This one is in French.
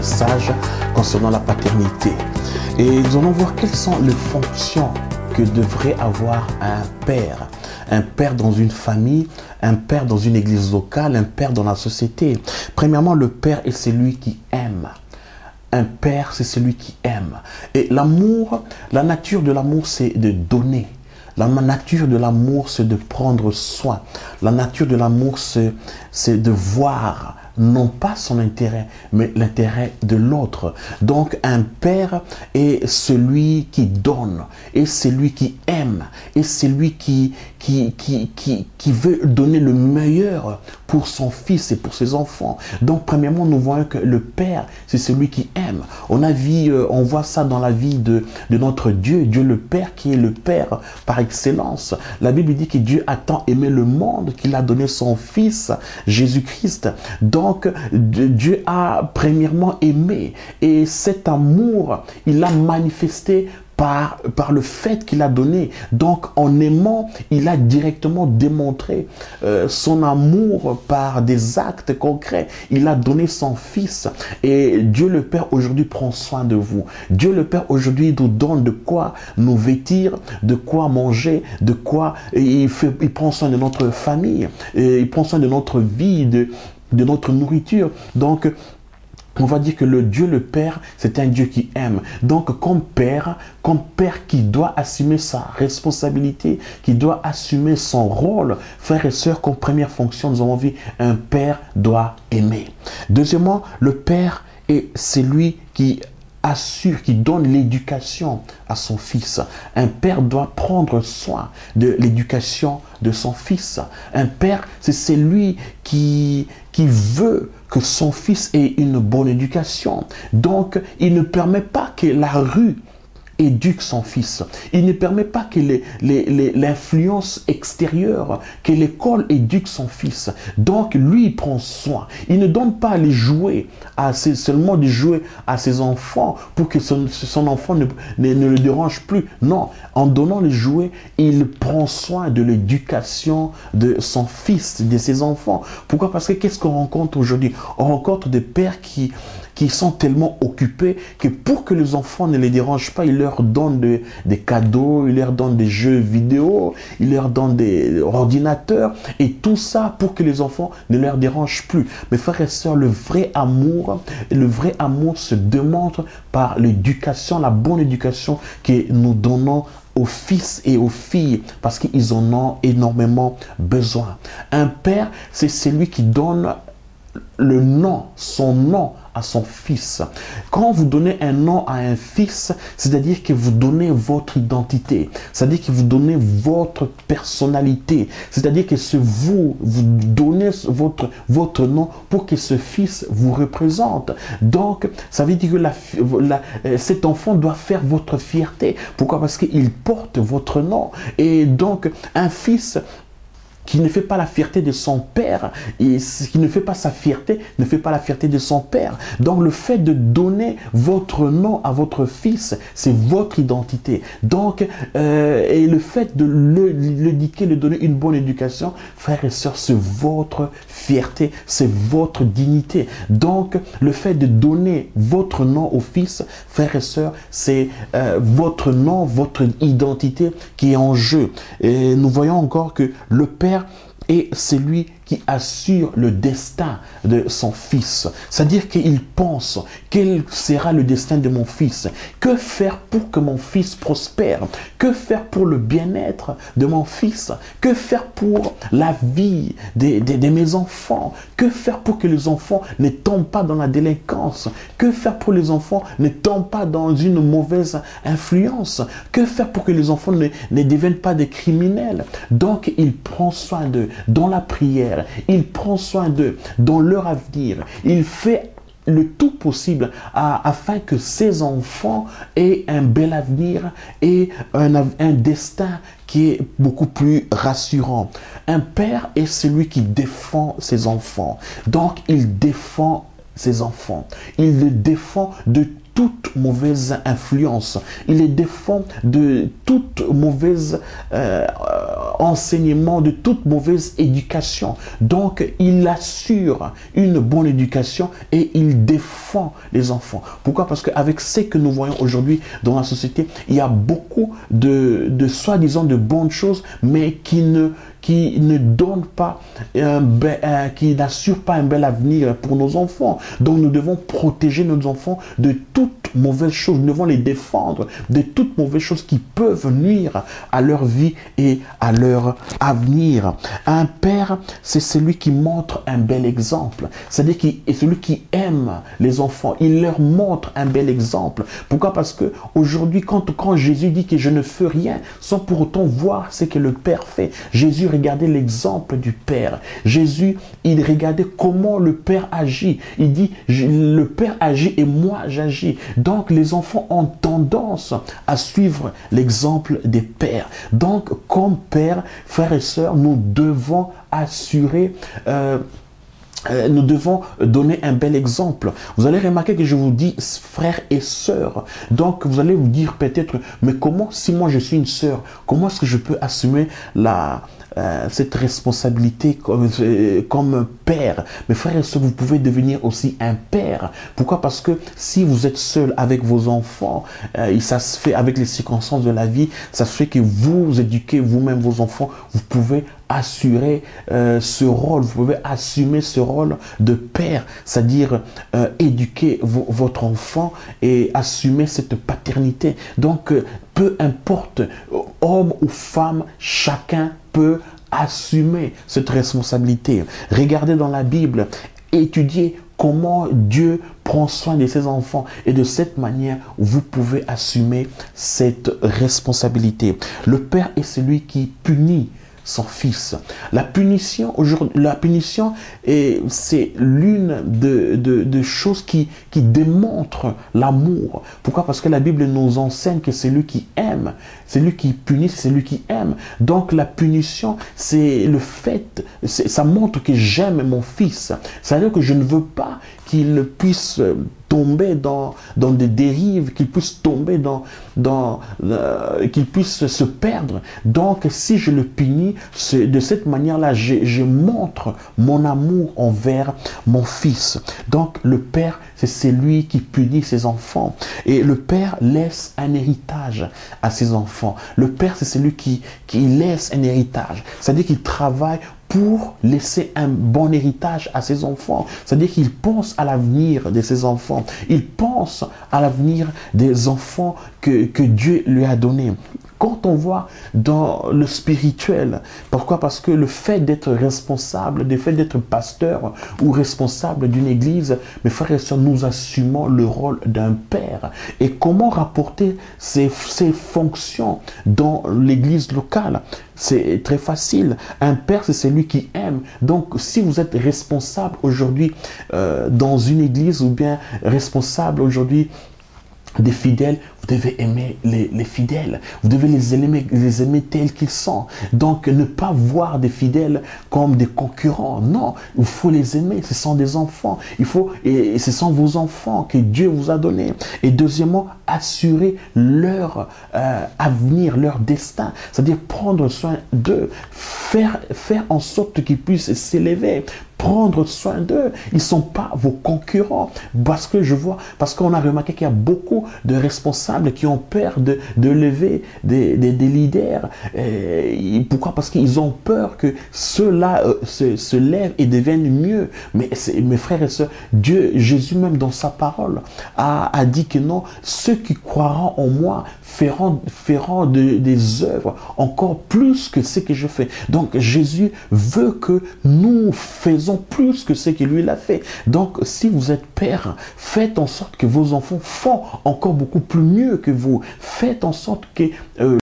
message concernant la paternité. Et nous allons voir quelles sont les fonctions que devrait avoir un père. Un père dans une famille, un père dans une église locale, un père dans la société. Premièrement, le père est celui qui aime. Un père, c'est celui qui aime. Et l'amour, la nature de l'amour, c'est de donner. La nature de l'amour, c'est de prendre soin. La nature de l'amour, c'est de voir non pas son intérêt, mais l'intérêt de l'autre. Donc, un père est celui qui donne, et celui qui aime, et celui qui veut donner le meilleur pour son fils et pour ses enfants. Donc, premièrement, nous voyons que le père, c'est celui qui aime. On voit ça dans la vie de notre Dieu, Dieu le Père, qui est le Père par excellence. La Bible dit que Dieu a tant aimé le monde qu'il a donné son Fils, Jésus-Christ. Donc, Dieu a premièrement aimé, et cet amour, il l'a manifesté par le fait qu'il a donné. Donc, en aimant, il a directement démontré son amour par des actes concrets. Il a donné son Fils. Et Dieu le Père aujourd'hui prend soin de vous. Dieu le Père aujourd'hui nous donne de quoi nous vêtir, de quoi manger, de quoi il prend soin de notre famille, il prend soin de notre vie, de notre nourriture. Donc, on va dire que le Dieu le Père, c'est un Dieu qui aime. Donc, comme père qui doit assumer sa responsabilité, qui doit assumer son rôle, frères et sœurs, comme première fonction, nous avons vu, un père doit aimer. Deuxièmement, le père est celui qui assure, qui donne l'éducation à son fils. Un père doit prendre soin de l'éducation de son fils. Un père, c'est celui qui veut que son fils ait une bonne éducation. Donc, il ne permet pas que la rue éduque son fils. Il ne permet pas que l'influence extérieure, que l'école éduque son fils. Donc, lui, il prend soin. Il ne donne pas les jouets, seulement des jouets à ses enfants pour que son enfant ne le dérange plus. Non, en donnant les jouets, il prend soin de l'éducation de son fils, de ses enfants. Pourquoi? Parce que qu'est-ce qu'on rencontre aujourd'hui? On rencontre des pères qui sont tellement occupés que pour que les enfants ne les dérangent pas, ils leur donnent des cadeaux, ils leur donnent des jeux vidéo, ils leur donnent des ordinateurs, et tout ça pour que les enfants ne leur dérangent plus. Mes frères et sœurs, le vrai amour se démontre par l'éducation, la bonne éducation que nous donnons aux fils et aux filles, parce qu'ils en ont énormément besoin. Un père, c'est celui qui donne le nom, son nom à son fils. Quand vous donnez un nom à un fils, c'est-à-dire que vous donnez votre identité, c'est-à-dire que vous donnez votre personnalité, c'est-à-dire que vous donnez votre nom pour que ce fils vous représente. Donc, ça veut dire que cet enfant doit faire votre fierté. Pourquoi? Parce qu'il porte votre nom. Et donc, un fils qui ne fait pas la fierté de son père, et qui ne fait pas sa fierté, ne fait pas la fierté de son père. Donc le fait de donner votre nom à votre fils, c'est votre identité. Donc, et le fait de l'éduquer, de donner une bonne éducation, frères et sœurs, c'est votre fierté, c'est votre dignité. Donc, le fait de donner votre nom au fils, frères et sœurs, c'est votre nom, votre identité qui est en jeu. Et nous voyons encore que le père est celui qui assure le destin de son fils. C'est-à-dire qu'il pense, quel sera le destin de mon fils? Que faire pour que mon fils prospère? Que faire pour le bien-être de mon fils? Que faire pour la vie de mes enfants? Que faire pour que les enfants ne tombent pas dans la délinquance? Que faire pour que les enfants ne tombent pas dans une mauvaise influence? Que faire pour que les enfants ne deviennent pas des criminels? Donc, il prend soin d'eux dans la prière. Il prend soin d'eux dans leur avenir. Il fait le tout possible afin que ces enfants aient un bel avenir et un destin qui est beaucoup plus rassurant. Un père est celui qui défend ses enfants. Donc, il défend ses enfants. Il les défend de toute mauvaise influence. Il les défend de toute mauvaise enseignement, de toute mauvaise éducation. Donc, il assure une bonne éducation et il défend les enfants. Pourquoi? Parce qu'avec ce que nous voyons aujourd'hui dans la société, il y a beaucoup de soi-disant de bonnes choses, mais qui ne donnent pas, qui n'assurent pas un bel avenir pour nos enfants. Donc, nous devons protéger nos enfants de toutes mauvaises choses. Nous devons les défendre de toutes mauvaises choses qui peuvent nuire à leur vie et à leur avenir. Un père, c'est celui qui montre un bel exemple. C'est-à-dire qu'il est celui qui aime les enfants. Il leur montre un bel exemple. Pourquoi? Parce que aujourd'hui, quand Jésus dit que je ne fais rien sans pour autant voir ce que le Père fait, Jésus regardait l'exemple du Père. Jésus, il regardait comment le Père agit. Il dit, le Père agit et moi j'agis. Donc, les enfants ont tendance à suivre l'exemple des pères. Donc, comme pères, frères et sœurs, nous devons assurer... nous devons donner un bel exemple. Vous allez remarquer que je vous dis frères et sœurs. Donc, vous allez vous dire peut-être, mais comment, si moi je suis une sœur, comment est-ce que je peux assumer cette responsabilité comme père? Mes frères et sœurs, vous pouvez devenir aussi un père. Pourquoi? Parce que si vous êtes seul avec vos enfants, ça se fait avec les circonstances de la vie, ça se fait que vous éduquez vous-même vos enfants, vous pouvez assurer ce rôle, vous pouvez assumer ce rôle de père, c'est-à-dire éduquer votre enfant et assumer cette paternité. Donc, peu importe, homme ou femme, chacun peut assumer cette responsabilité. Regardez dans la Bible, étudiez comment Dieu prend soin de ses enfants et de cette manière, vous pouvez assumer cette responsabilité. Le Père est celui qui punit son fils. La punition, c'est l'une de choses qui démontrent l'amour. Pourquoi? Parce que la Bible nous enseigne que c'est lui qui aime, c'est lui qui punit, c'est lui qui aime. Donc la punition, c'est le fait, ça montre que j'aime mon fils. C'est-à-dire que je ne veux pas qu'il puisse tomber dans des dérives, qu'il puisse tomber qu'il puisse se perdre. Donc, si je le punis, de cette manière-là, je montre mon amour envers mon fils. Donc, le Père, c'est celui qui punit ses enfants. Et le Père laisse un héritage à ses enfants. Le Père, c'est celui qui laisse un héritage. C'est-à-dire qu'il travaille pour laisser un bon héritage à ses enfants. C'est-à-dire qu'il pense à l'avenir de ses enfants. Il pense à l'avenir des enfants que Dieu lui a donnés. Quand on voit dans le spirituel, pourquoi? Parce que le fait d'être responsable, le fait d'être pasteur ou responsable d'une église, mes frères et sœurs, nous assumons le rôle d'un père. Et comment rapporter ces fonctions dans l'église locale? C'est très facile. Un père, c'est celui qui aime. Donc, si vous êtes responsable aujourd'hui dans une église ou bien responsable aujourd'hui des fidèles, vous devez aimer les fidèles. Vous devez les aimer tels qu'ils sont. Donc, ne pas voir des fidèles comme des concurrents. Non, il faut les aimer. Ce sont des enfants. Et ce sont vos enfants que Dieu vous a donnés. Et deuxièmement, assurer leur avenir, leur destin. C'est-à-dire prendre soin d'eux. Faire en sorte qu'ils puissent s'élever. Prendre soin d'eux. Ils ne sont pas vos concurrents. Parce qu'on a remarqué qu'il y a beaucoup de responsables qui ont peur de lever des leaders. Pourquoi? Parce qu'ils ont peur que ceux-là se lèvent et deviennent mieux. Mais mes frères et sœurs, Jésus même dans sa parole a dit que non, ceux qui croiront en moi feront des œuvres encore plus que ce que je fais. Donc Jésus veut que nous faisons plus que ce que lui l'a fait. Donc si vous êtes père, faites en sorte que vos enfants font encore beaucoup plus mieux que vous. Faites en sorte que